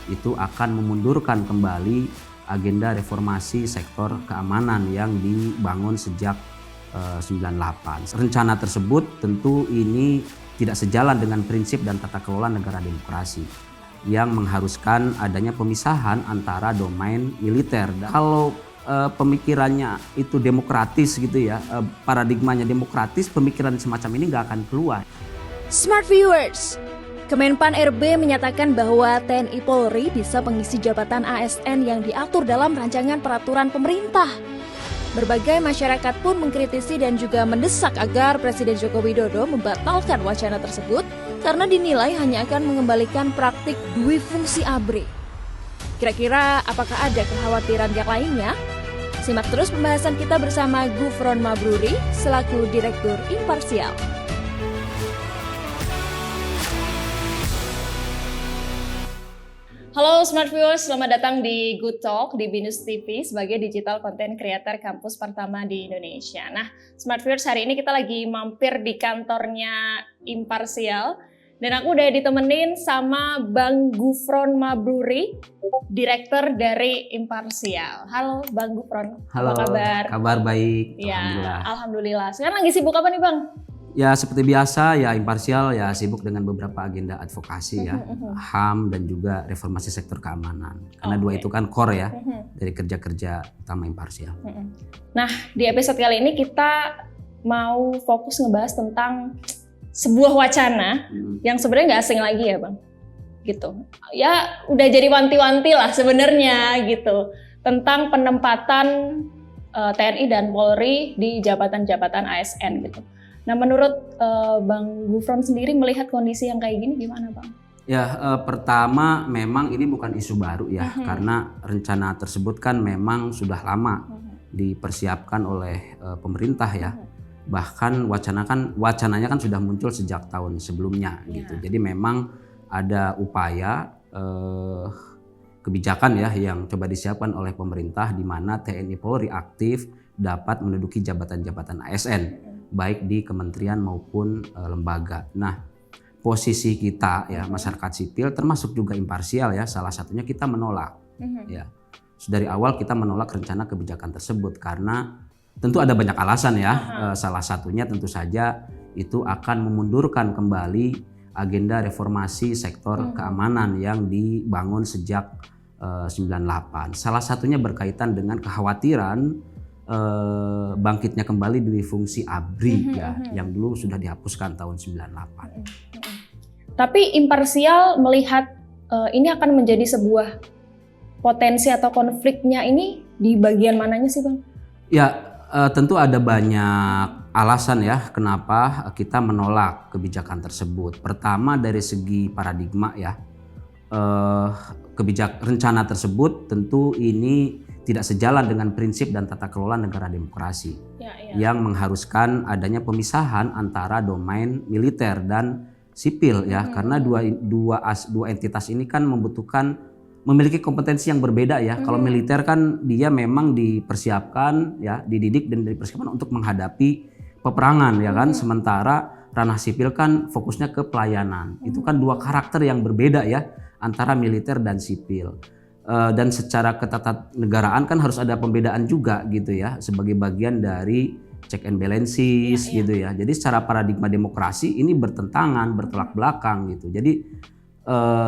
itu akan memundurkan kembali agenda reformasi sektor keamanan yang dibangun sejak 98. Rencana tersebut tentu ini tidak sejalan dengan prinsip dan tata kelola negara demokrasi yang mengharuskan adanya pemisahan antara domain militer. Kalau pemikirannya itu demokratis gitu ya, paradigmanya demokratis, pemikiran semacam ini nggak akan keluar. Smart Viewers, Kemenpan RB menyatakan bahwa TNI Polri bisa mengisi jabatan ASN yang diatur dalam rancangan peraturan pemerintah. Berbagai masyarakat pun mengkritisi dan juga mendesak agar Presiden Joko Widodo membatalkan wacana tersebut karena dinilai hanya akan mengembalikan praktik dui fungsi ABRI. Kira-kira apakah ada kekhawatiran yang lainnya? Simak terus pembahasan kita bersama Gufron Mabruri selaku Direktur Imparsial. Halo Smart Viewers, selamat datang di Good Talk di Binus TV sebagai digital content creator kampus pertama di Indonesia. Nah, Smart Viewers, hari ini kita lagi mampir di kantornya Imparsial dan aku udah ditemenin sama Bang Gufron Mabruri, Direktur dari Imparsial. Halo Bang Gufron, Halo, apa kabar? Kabar baik, Ya, Alhamdulillah. Sekarang lagi sibuk apa nih Bang? Ya seperti biasa ya Imparsial ya sibuk dengan beberapa agenda advokasi ya, HAM dan juga reformasi sektor keamanan. Karena dua itu kan core ya dari kerja-kerja utama Imparsial. Nah, di episode kali ini kita mau fokus ngebahas tentang sebuah wacana yang sebenarnya nggak asing lagi ya Bang. Gitu. Ya udah jadi wanti-wanti lah sebenarnya gitu. Tentang penempatan TNI dan Polri di jabatan-jabatan ASN gitu. Nah, menurut Bang Gufron sendiri melihat kondisi yang kayak gini gimana Bang? Ya pertama memang ini bukan isu baru ya, karena rencana tersebut kan memang sudah lama dipersiapkan oleh pemerintah ya. Bahkan wacananya kan sudah muncul sejak tahun sebelumnya gitu. Jadi memang ada upaya kebijakan ya yang coba disiapkan oleh pemerintah di mana TNI Polri aktif dapat menduduki jabatan-jabatan ASN baik di kementerian maupun lembaga. Nah, posisi kita ya masyarakat sipil termasuk juga Imparsial ya, salah satunya kita menolak. Ya. Dari awal kita menolak rencana kebijakan tersebut karena tentu ada banyak alasan ya. Salah satunya tentu saja itu akan memundurkan kembali agenda reformasi sektor keamanan yang dibangun sejak 98. Salah satunya berkaitan dengan kekhawatiran bangkitnya kembali dari fungsi ABRI ya, yang dulu sudah dihapuskan tahun 98. Tapi Imparsial melihat ini akan menjadi sebuah potensi atau konfliknya ini di bagian mananya sih Bang? Ya tentu ada banyak alasan ya kenapa kita menolak kebijakan tersebut. Pertama dari segi paradigma ya, rencana tersebut tentu ini tidak sejalan dengan prinsip dan tata kelola negara demokrasi yang mengharuskan adanya pemisahan antara domain militer dan sipil ya, karena dua entitas ini kan memiliki kompetensi yang berbeda ya. Kalau militer kan dia memang dipersiapkan ya, dididik dan dipersiapkan untuk menghadapi peperangan ya kan, sementara ranah sipil kan fokusnya ke pelayanan. Itu kan dua karakter yang berbeda ya antara militer dan sipil. Dan secara ketatanegaraan kan harus ada pembedaan juga gitu ya sebagai bagian dari check and balances gitu ya. Jadi secara paradigma demokrasi ini bertentangan, bertolak belakang gitu. Jadi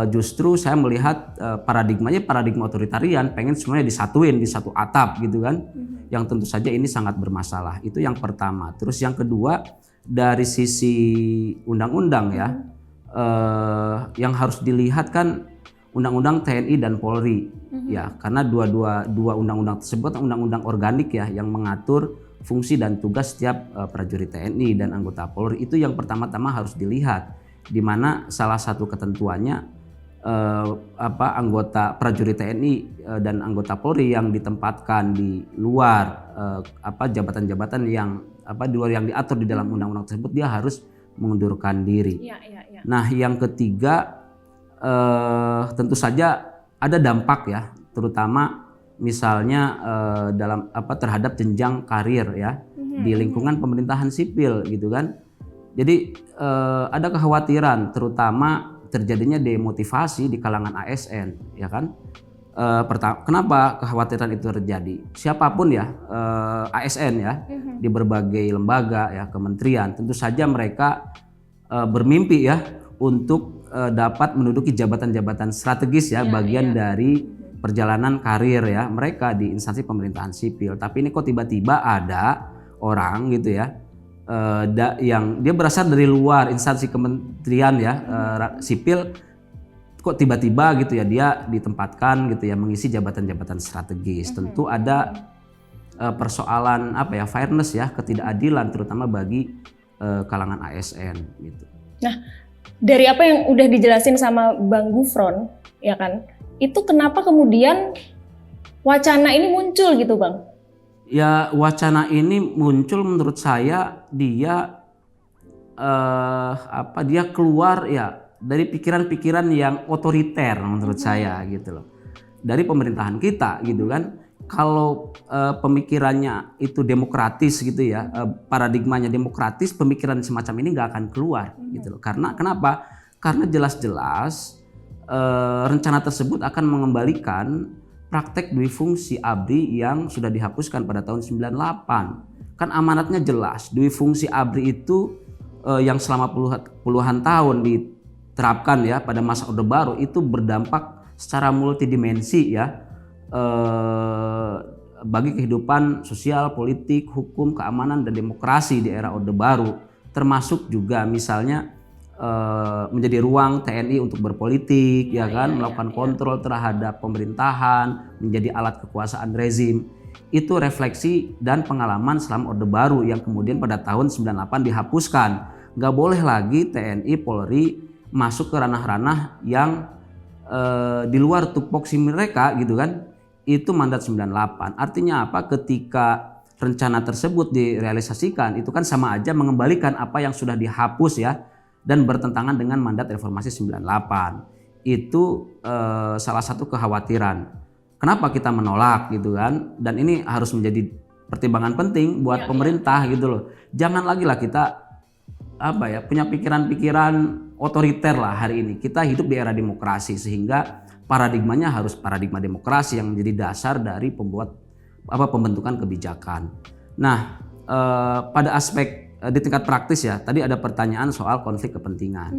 justru saya melihat paradigmanya paradigma otoritarian, pengen semuanya disatuin di satu atap gitu kan. Yang tentu saja ini sangat bermasalah. Itu yang pertama. Terus yang kedua dari sisi undang-undang ya, yang harus dilihat kan Undang-Undang TNI dan Polri ya, karena dua undang-undang tersebut undang-undang organik ya yang mengatur fungsi dan tugas setiap prajurit TNI dan anggota Polri. Itu yang pertama-tama harus dilihat, di mana salah satu ketentuannya anggota prajurit TNI dan anggota Polri yang ditempatkan di luar jabatan-jabatan yang di luar yang diatur di dalam undang-undang tersebut, dia harus mengundurkan diri. Nah, yang ketiga tentu saja ada dampak ya, terutama misalnya terhadap jenjang karir ya di lingkungan pemerintahan sipil gitu kan. Jadi ada kekhawatiran terutama terjadinya demotivasi di kalangan ASN, ya kan? Kenapa kekhawatiran itu terjadi? Siapapun ya ASN ya di berbagai lembaga ya kementerian, tentu saja mereka bermimpi ya untuk dapat menduduki jabatan-jabatan strategis ya, bagian dari perjalanan karir ya mereka di instansi pemerintahan sipil. Tapi ini kok tiba-tiba ada orang gitu ya yang dia berasal dari luar instansi kementerian ya sipil, kok tiba-tiba gitu ya dia ditempatkan gitu ya mengisi jabatan-jabatan strategis. Tentu ada persoalan apa ya, fairness ya, ketidakadilan terutama bagi kalangan ASN gitu. Nah, dari apa yang udah dijelasin sama Bang Gufron ya kan, itu kenapa kemudian wacana ini muncul gitu Bang? Ya, wacana ini muncul menurut saya dia dia keluar ya dari pikiran-pikiran yang otoriter menurut saya gitu loh. Dari pemerintahan kita gitu kan. Kalau pemikirannya itu demokratis gitu ya, paradigmanya demokratis, pemikiran semacam ini nggak akan keluar gitu loh. Karena kenapa? Karena jelas-jelas rencana tersebut akan mengembalikan praktek duifungsi ABRI yang sudah dihapuskan pada tahun 98. Kan amanatnya jelas, duifungsi ABRI itu yang selama puluhan tahun diterapkan ya pada masa Orde Baru itu berdampak secara multidimensi ya bagi kehidupan sosial, politik, hukum, keamanan dan demokrasi di era Orde Baru, termasuk juga misalnya menjadi ruang TNI untuk berpolitik ya kan, melakukan kontrol terhadap pemerintahan, menjadi alat kekuasaan rezim. Itu refleksi dan pengalaman selama Orde Baru yang kemudian pada tahun 98 dihapuskan. Nggak boleh lagi TNI, Polri masuk ke ranah-ranah yang di luar tupoksi mereka gitu kan. Itu mandat 98. Artinya apa? Ketika rencana tersebut direalisasikan, itu kan sama aja mengembalikan apa yang sudah dihapus ya, dan bertentangan dengan mandat reformasi 98. Itu salah satu kekhawatiran. Kenapa kita menolak gitu kan? Dan ini harus menjadi pertimbangan penting buat pemerintah gitu loh. Jangan lagi lah kita punya pikiran-pikiran otoriter lah hari ini. Kita hidup di era demokrasi sehingga paradigmanya harus paradigma demokrasi yang menjadi dasar dari pembentukan kebijakan. Nah, pada aspek di tingkat praktis ya, tadi ada pertanyaan soal konflik kepentingan.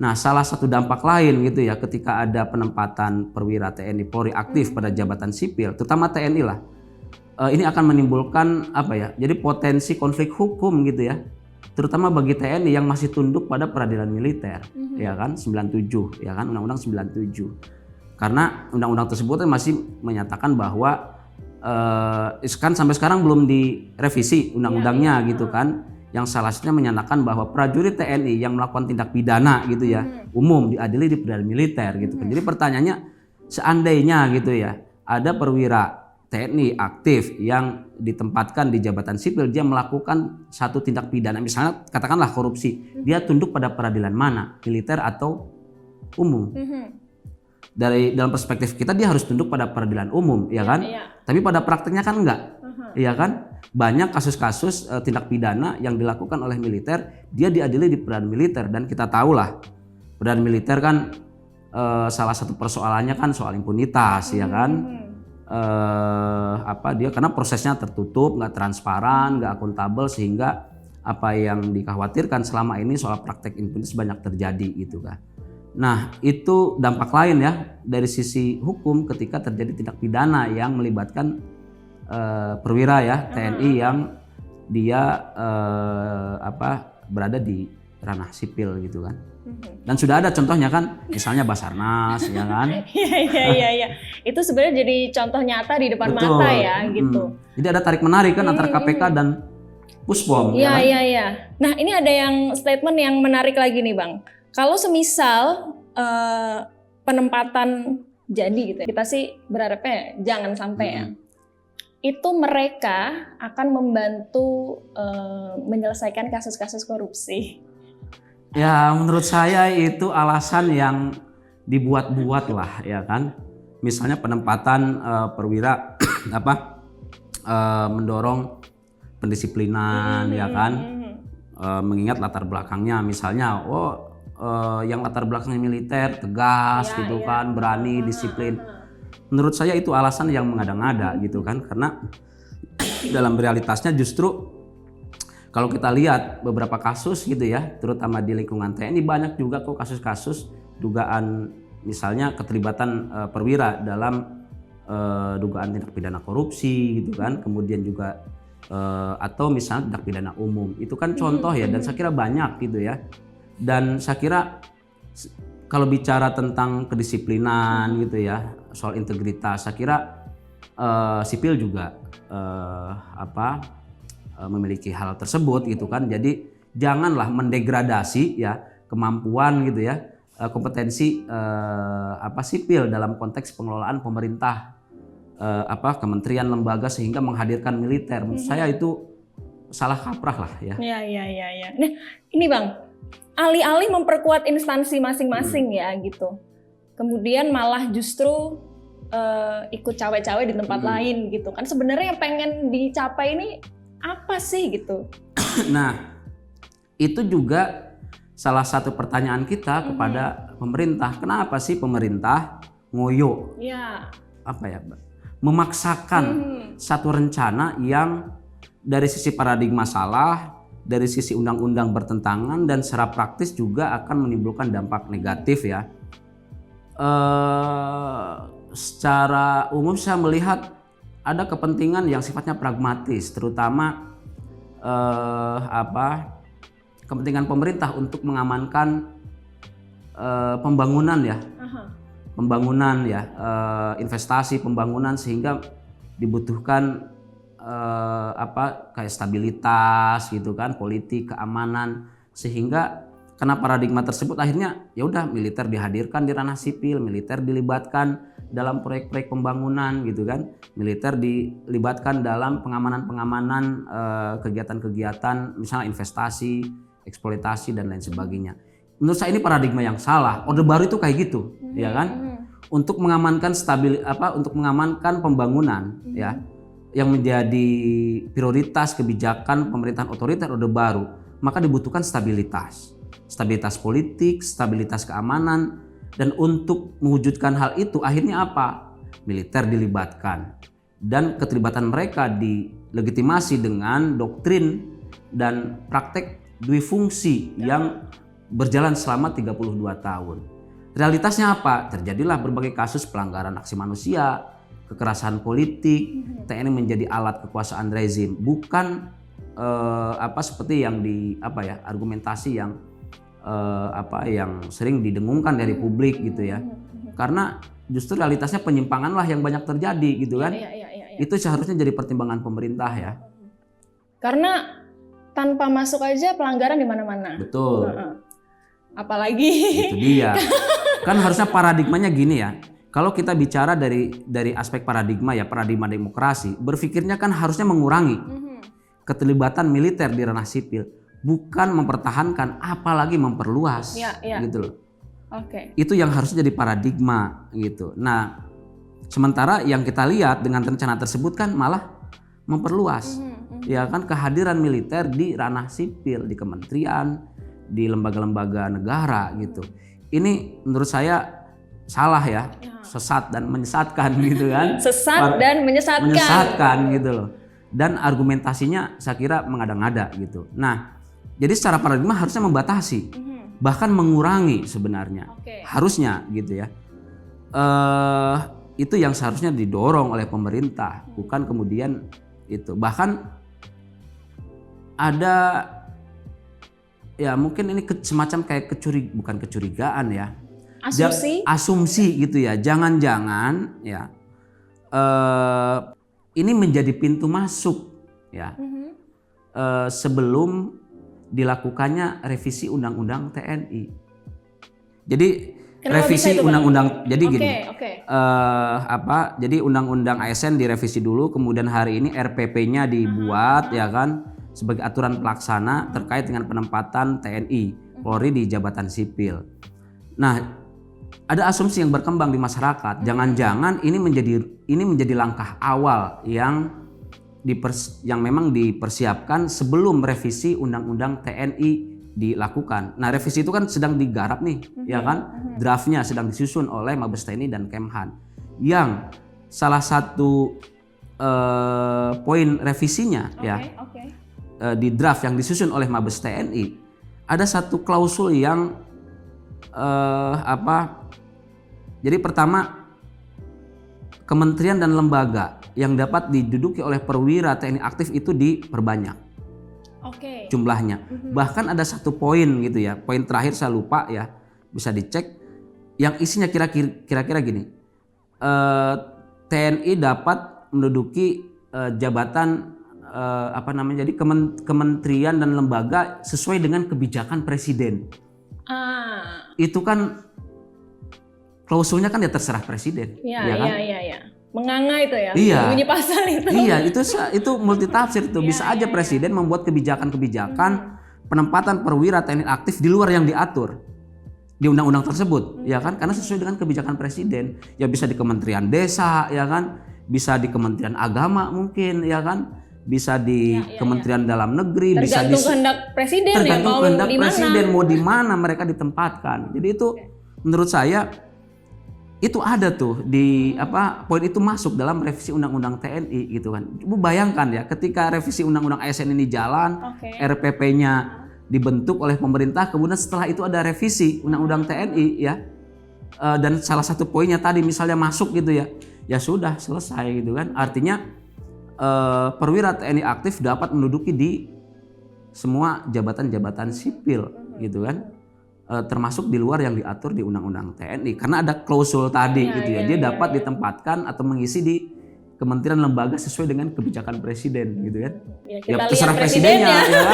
Nah, salah satu dampak lain gitu ya ketika ada penempatan perwira TNI Polri aktif pada jabatan sipil, terutama TNI lah, ini akan menimbulkan jadi potensi konflik hukum gitu ya, terutama bagi TNI yang masih tunduk pada peradilan militer, ya kan 97, ya kan Undang-Undang 97. Karena undang-undang tersebut masih menyatakan bahwa kan sampai sekarang belum direvisi undang-undangnya gitu kan, yang salah satunya menyatakan bahwa prajurit TNI yang melakukan tindak pidana gitu ya umum diadili di peradilan militer gitu kan. Jadi pertanyaannya, seandainya gitu ya ada perwira TNI aktif yang ditempatkan di jabatan sipil, dia melakukan satu tindak pidana, misalnya katakanlah korupsi, dia tunduk pada peradilan mana, militer atau umum? Dalam perspektif kita dia harus tunduk pada peradilan umum, ya kan? Tapi pada prakteknya kan enggak, ya kan? Banyak kasus-kasus tindak pidana yang dilakukan oleh militer, dia diadili di peradilan militer, dan kita tahulah peradilan militer kan salah satu persoalannya kan soal impunitas, ya kan? Dia karena prosesnya tertutup, nggak transparan, nggak akuntabel, sehingga apa yang dikhawatirkan selama ini soal praktek impunitas banyak terjadi gitu kan. Nah, itu dampak lain ya dari sisi hukum ketika terjadi tindak pidana yang melibatkan perwira ya TNI yang dia berada di ranah sipil gitu kan. Dan sudah ada contohnya kan, misalnya Basarnas ya kan. Iya. Itu sebenarnya jadi contoh nyata di depan mata ya gitu. Jadi ada tarik menarik kan antara KPK dan Puspom. Iya. Nah, ini ada yang statement yang menarik lagi nih Bang. Kalau semisal penempatan jadi gitu, kita sih berharapnya jangan sampai ya. Itu mereka akan membantu menyelesaikan kasus-kasus korupsi. Ya, menurut saya itu alasan yang dibuat-buat lah ya kan. Misalnya penempatan perwira mendorong pendisiplinan ya kan. Mengingat latar belakangnya misalnya yang latar belakangnya militer, tegas gitu kan, berani, disiplin. Menurut saya itu alasan yang mengada-ngada gitu kan, karena dalam realitasnya justru kalau kita lihat beberapa kasus gitu ya, terutama di lingkungan TNI banyak juga kok kasus-kasus dugaan misalnya keterlibatan perwira dalam dugaan tindak pidana korupsi gitu kan, kemudian juga atau misalnya tindak pidana umum. Itu kan contoh ya, dan saya kira banyak gitu ya. Dan saya kira kalau bicara tentang kedisiplinan gitu ya, soal integritas, saya kira sipil juga memiliki hal tersebut gitu kan. Jadi janganlah mendegradasi ya kemampuan gitu ya, kompetensi sipil dalam konteks pengelolaan pemerintah, kementerian, lembaga, sehingga menghadirkan militer. Menurut saya itu salah kaprah lah ya. Iya. Nah, ini Bang, alih-alih memperkuat instansi masing-masing ya gitu, kemudian malah justru ikut cawe-cawe di tempat lain gitu kan. Sebenarnya yang pengen dicapai ini apa sih gitu? Nah, itu juga salah satu pertanyaan kita kepada pemerintah. Kenapa sih pemerintah ngoyo? Ya. Memaksakan satu rencana yang dari sisi paradigma salah, dari sisi undang-undang bertentangan, dan secara praktis juga akan menimbulkan dampak negatif ya. Secara umum saya melihat ada kepentingan yang sifatnya pragmatis, terutama kepentingan pemerintah untuk mengamankan pembangunan ya. Investasi pembangunan, sehingga dibutuhkan kayak stabilitas gitu kan, politik, keamanan, sehingga karena paradigma tersebut akhirnya ya udah militer dihadirkan di ranah sipil, militer dilibatkan dalam proyek-proyek pembangunan gitu kan, militer dilibatkan dalam pengamanan kegiatan-kegiatan misalnya investasi, eksploitasi dan lain sebagainya. Menurut saya ini paradigma yang salah. Orde Baru itu kayak gitu, ya kan? Untuk mengamankan untuk mengamankan pembangunan ya, yang menjadi prioritas kebijakan pemerintahan otoriter Orde Baru, maka dibutuhkan stabilitas politik, stabilitas keamanan, dan untuk mewujudkan hal itu akhirnya apa? Militer dilibatkan, dan keterlibatan mereka dilegitimasi dengan doktrin dan praktek duifungsi yang berjalan selama 32 tahun. Realitasnya apa? Terjadilah berbagai kasus pelanggaran hak asasi manusia, kekerasan politik, TNI menjadi alat kekuasaan rezim, bukan seperti yang argumentasi yang sering didengungkan dari publik gitu ya. Karena justru realitasnya penyimpangan lah yang banyak terjadi gitu kan. Itu seharusnya jadi pertimbangan pemerintah ya. Karena tanpa masuk aja pelanggaran di mana-mana. Betul. Apalagi itu dia. Kan harusnya paradigmanya gini ya. Kalau kita bicara dari aspek paradigma demokrasi, berpikirnya kan harusnya mengurangi keterlibatan militer di ranah sipil, bukan mempertahankan, apalagi memperluas, gitu loh. Itu yang harusnya jadi paradigma gitu. Nah, sementara yang kita lihat dengan rencana tersebut kan malah memperluas, ya kan, kehadiran militer di ranah sipil, di kementerian, di lembaga-lembaga negara gitu. Ini menurut saya salah ya, sesat dan menyesatkan gitu kan. Menyesatkan gitu loh. Dan argumentasinya saya kira mengada-ngada gitu. Nah, jadi secara paradigma harusnya membatasi, bahkan mengurangi sebenarnya. Harusnya gitu ya. Itu yang seharusnya didorong oleh pemerintah, bukan kemudian itu. Bahkan ada ya mungkin ini semacam kayak bukan kecurigaan ya. Asumsi gitu ya. Jangan-jangan ya ini menjadi pintu masuk ya sebelum dilakukannya revisi undang-undang TNI. Jadi revisi undang-undang, jadi gini. Jadi undang-undang ASN direvisi dulu, kemudian hari ini RPP-nya dibuat ya kan, sebagai aturan pelaksana terkait dengan penempatan TNI Polri di jabatan sipil. Nah, ada asumsi yang berkembang di masyarakat, jangan-jangan ini menjadi langkah awal yang memang dipersiapkan sebelum revisi undang-undang TNI dilakukan. Nah, revisi itu kan sedang digarap nih, ya kan? Draftnya sedang disusun oleh Mabes TNI dan Kemhan. Yang salah satu poin revisinya di draft yang disusun oleh Mabes TNI ada satu klausul yang jadi pertama, kementerian dan lembaga yang dapat diduduki oleh perwira TNI aktif itu diperbanyak jumlahnya. Bahkan ada satu poin gitu ya, poin terakhir saya lupa ya, bisa dicek, yang isinya kira-kira gini, TNI dapat menduduki jabatan jadi kementerian dan lembaga sesuai dengan kebijakan presiden. Itu kan klausulnya kan ya terserah presiden, kan? Iya. Menganga itu ya, bunyi pasal itu. Iya, itu multitafsir itu. Bisa aja presiden membuat kebijakan penempatan perwira TNI aktif di luar yang diatur di undang-undang tersebut, ya kan? Karena sesuai dengan kebijakan presiden. Ya bisa di Kementerian Desa, ya kan? Bisa di Kementerian Agama mungkin, ya kan? Bisa di Kementerian Dalam Negeri, tergantung bisa kehendak presiden, tergantung mau kehendak dimana. presiden mau di mana mereka ditempatkan. Jadi itu menurut saya itu ada tuh di poin itu masuk dalam revisi undang-undang TNI gitu kan. Ibu bayangkan ya, ketika revisi undang-undang ASN ini jalan, RPP-nya dibentuk oleh pemerintah, kemudian setelah itu ada revisi undang-undang TNI ya, dan salah satu poinnya tadi misalnya masuk gitu ya, ya sudah selesai gitu kan. Artinya perwira TNI aktif dapat menduduki di semua jabatan-jabatan sipil gitu kan. Termasuk di luar yang diatur di undang-undang TNI, karena ada klausul tadi gitu ya, dia dapat ditempatkan atau mengisi di kementerian lembaga sesuai dengan kebijakan presiden gitu kan. Ya terserah presidennya. Ya.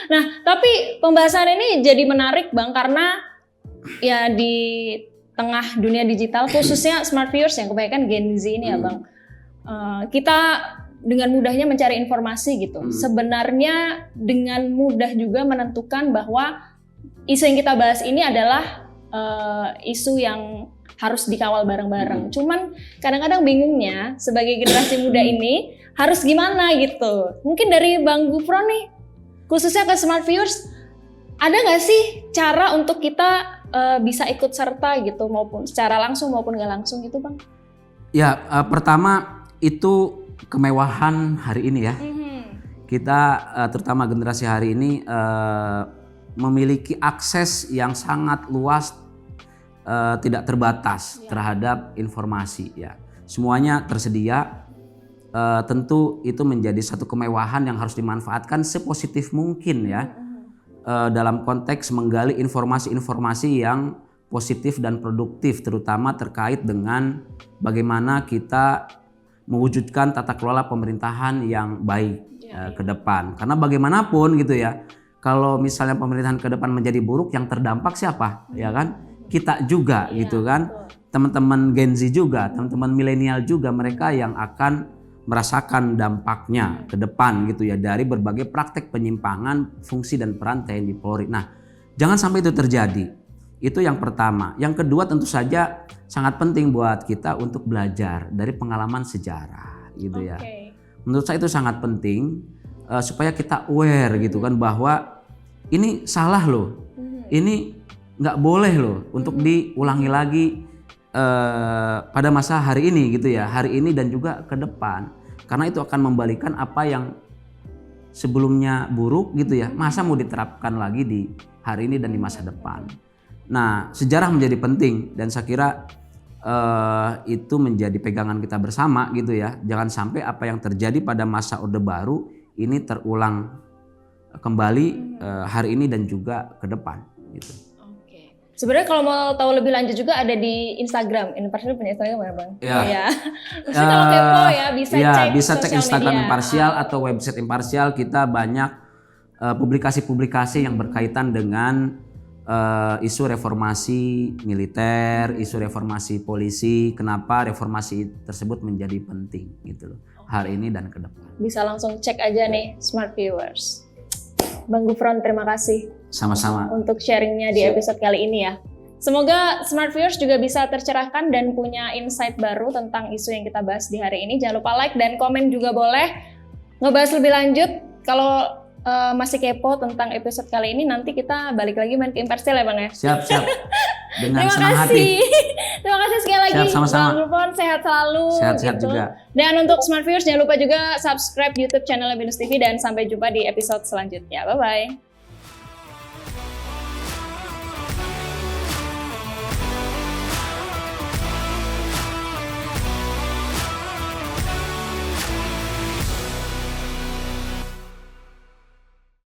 Nah, tapi pembahasan ini jadi menarik Bang, karena ya di tengah dunia digital khususnya smart viewers yang kebanyakan Gen Z ini ya Bang, kita dengan mudahnya mencari informasi gitu. Sebenarnya dengan mudah juga menentukan bahwa isu yang kita bahas ini adalah isu yang harus dikawal bareng-bareng. Cuman kadang-kadang bingungnya sebagai generasi muda ini harus gimana gitu. Mungkin dari Bang Gufron nih, khususnya ke smart viewers, ada nggak sih cara untuk kita bisa ikut serta gitu, maupun secara langsung maupun nggak langsung gitu Bang? Ya, pertama itu kemewahan hari ini ya. Kita terutama generasi hari ini memiliki akses yang sangat luas, tidak terbatas terhadap informasi ya. Semuanya tersedia. Tentu itu menjadi satu kemewahan yang harus dimanfaatkan sepositif mungkin ya, dalam konteks menggali informasi-informasi yang positif dan produktif, terutama terkait dengan bagaimana kita mewujudkan tata kelola pemerintahan yang baik ke depan. Karena bagaimanapun gitu ya, kalau misalnya pemerintahan ke depan menjadi buruk, yang terdampak siapa? Ya kan? Kita juga gitu kan. Teman-teman Gen Z juga, teman-teman milenial juga, mereka yang akan merasakan dampaknya ke depan gitu ya, dari berbagai praktek penyimpangan fungsi dan peran TNI Polri. Nah, jangan sampai itu terjadi. Itu yang pertama. Yang kedua tentu saja sangat penting buat kita untuk belajar dari pengalaman sejarah gitu ya. Menurut saya itu sangat penting supaya kita aware gitu kan, bahwa ini salah loh, ini nggak boleh loh untuk diulangi lagi pada masa hari ini gitu ya, hari ini dan juga ke depan, karena itu akan membalikan apa yang sebelumnya buruk gitu ya, masa mau diterapkan lagi di hari ini dan di masa depan. Nah, sejarah menjadi penting dan saya kira itu menjadi pegangan kita bersama gitu ya. Jangan sampai apa yang terjadi pada masa Orde Baru ini terulang kembali hari ini dan juga ke depan gitu. Sebenarnya kalau mau tahu lebih lanjut juga ada di Instagram. Imparsial punya Instagram ya Bang? Ya. Maksudnya kalau kepo ya bisa cek Instagram media. Imparsial atau website Imparsial. Kita banyak publikasi-publikasi yang berkaitan dengan isu reformasi militer, isu reformasi polisi. Kenapa reformasi tersebut menjadi penting gitu loh, hari ini dan ke depan. Bisa langsung cek aja nih smart viewers. Bang Gufron, terima kasih. Sama-sama. Untuk sharingnya di episode kali ini ya. Semoga smart viewers juga bisa tercerahkan dan punya insight baru tentang isu yang kita bahas di hari ini. Jangan lupa like dan komen juga boleh. Ngebahas lebih lanjut kalau masih kepo tentang episode kali ini, nanti kita balik lagi main ke Imparsial ya Bang ya. Siap. Dengan Terima senang kasih. hati. Terima kasih sekali lagi. Siap, sama-sama. Bang Rupon, sehat selalu. Sehat-sehat gitu. juga. Dan untuk Smart Viewers jangan lupa juga subscribe YouTube channel Binus TV dan sampai jumpa di episode selanjutnya. Bye bye.